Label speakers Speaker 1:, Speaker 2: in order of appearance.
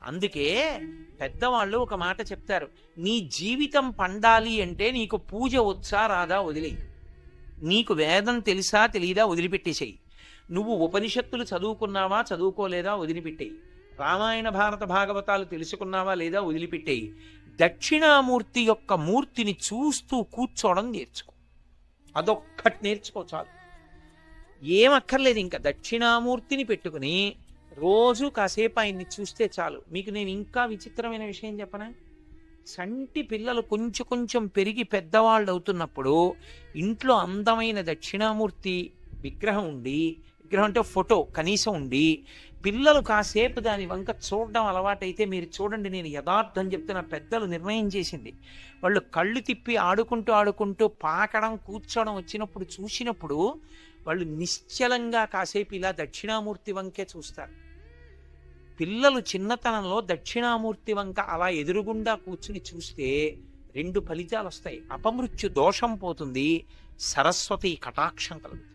Speaker 1: అందుకే పెద్దవాళ్ళు ఒక మాట చెప్తారు, నీ జీవితం పండాలి అంటే నీకు పూజ వచ్చా రాదా వదిలేయి, నీకు వేదం తెలుసా తెలీదా వదిలిపెట్టేసేయి, నువ్వు ఉపనిషత్తులు చదువుకున్నావా చదువుకోలేదా వదిలిపెట్టేయి, రామాయణ భారత భాగవతాలు తెలుసుకున్నావా లేదా వదిలిపెట్టేయి, దక్షిణామూర్తి యొక్క మూర్తిని చూస్తూ కూర్చోవడం నేర్చుకో. అదొక్కటి నేర్చుకో చాలు, ఏం అక్కర్లేదు. ఇంకా దక్షిణామూర్తిని పెట్టుకుని రోజు కాసేపు ఆయన్ని చూస్తే చాలు. మీకు నేను ఇంకా విచిత్రమైన విషయం చెప్పనా? సంటి పిల్లలు కొంచెం కొంచెం పెరిగి పెద్దవాళ్ళు అవుతున్నప్పుడు ఇంట్లో అందమైన దక్షిణామూర్తి విగ్రహం ఉండి, విగ్రహం అంటే ఫోటో కనీసం ఉండి, పిల్లలు కాసేపు దాని వంక చూడడం అలవాటైతే మీరు చూడండి, నేను యథార్థం చెప్తున్న, పెద్దలు నిర్ణయం చేసింది, వాళ్ళు కళ్ళు తిప్పి ఆడుకుంటూ ఆడుకుంటూ పాకడం కూర్చోవడం వచ్చినప్పుడు చూసినప్పుడు వాళ్ళు నిశ్చలంగా కాసేపు ఇలా దక్షిణామూర్తి వంకే చూస్తారు. పిల్లలు చిన్నతనంలో దక్షిణామూర్తి వంక అలా ఎదురుగుండా కూర్చుని చూస్తే 2 ఫలితాలు వస్తాయి. అపమృత్యు దోషం పోతుంది, సరస్వతి కటాక్షం కలుగుతుంది.